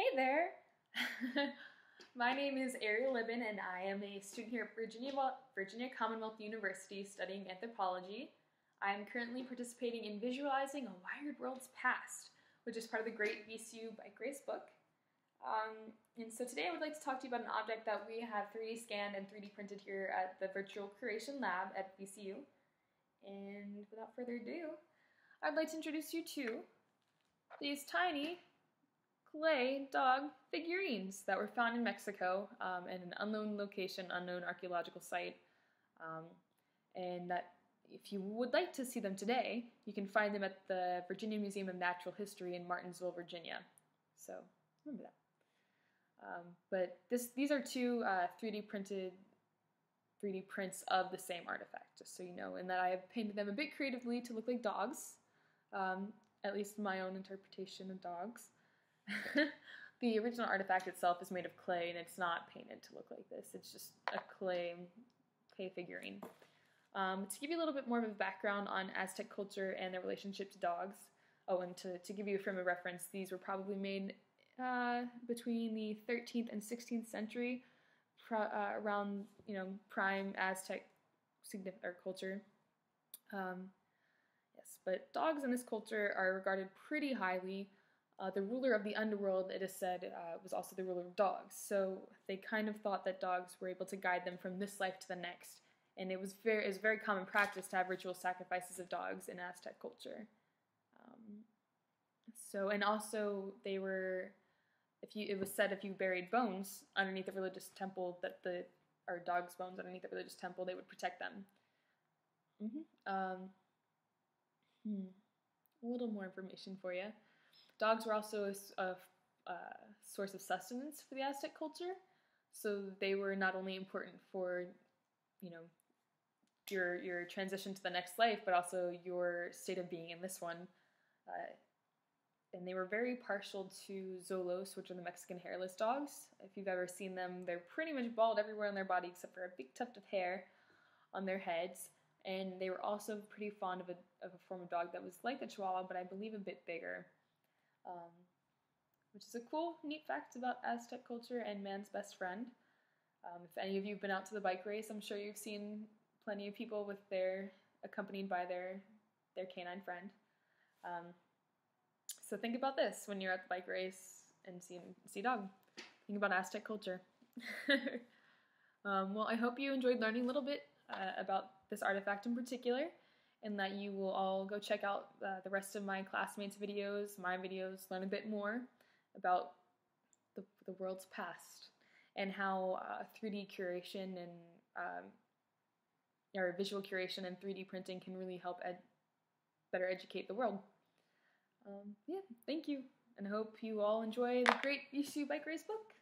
Hey there! My name is Ariel Libin and I am a student here at Virginia Commonwealth University studying anthropology. I am currently participating in Visualizing a Wired World's Past, which is part of the Great VCU by Grace book. And so today I would like to talk to you about an object that we have 3D scanned and 3D printed here at the Virtual Curation Lab at VCU. And without further ado, I'd like to introduce you to these tiny clay dog figurines that were found in Mexico in an unknown location, unknown archaeological site. And that if you would like to see them today, you can find them at the Virginia Museum of Natural History in Martinsville, Virginia. So remember that. But these are two 3D prints of the same artifact, just so you know, and that I have painted them a bit creatively to look like dogs, at least my own interpretation of dogs. The original artifact itself is made of clay and it's not painted to look like this. It's just a clay figurine. To give you a little bit more of a background on Aztec culture and their relationship to dogs, and to give you a frame of reference, these were probably made between the 13th and 16th century, around prime Aztec culture. Yes, but dogs in this culture are regarded pretty highly. The ruler of the underworld, it is said, was also the ruler of dogs. So they kind of thought that dogs were able to guide them from this life to the next. And it was very common practice to have ritual sacrifices of dogs in Aztec culture. And also they were, it was said if you buried bones underneath a religious temple, or dogs' bones underneath a religious temple, they would protect them. A little more information for you. Dogs were also a source of sustenance for the Aztec culture, so they were not only important for, your transition to the next life, but also your state of being in this one. And they were very partial to Zolos, which are the Mexican hairless dogs. If you've ever seen them, they're pretty much bald everywhere on their body except for a big tuft of hair on their heads. And they were also pretty fond of a form of dog that was like the Chihuahua, but I believe a bit bigger. Which is a cool, neat fact about Aztec culture and man's best friend. If any of you have been out to the bike race, I'm sure you've seen plenty of people accompanied by their canine friend. So think about this when you're at the bike race and see a dog. Think about Aztec culture. Well, I hope you enjoyed learning a little bit about this artifact in particular, and that you will all go check out the rest of my classmates' videos, my videos, learn a bit more about the world's past and how 3D curation and or visual curation and 3D printing can really help better educate the world. Yeah, thank you, and I hope you all enjoy the Great VCU Bike Race book.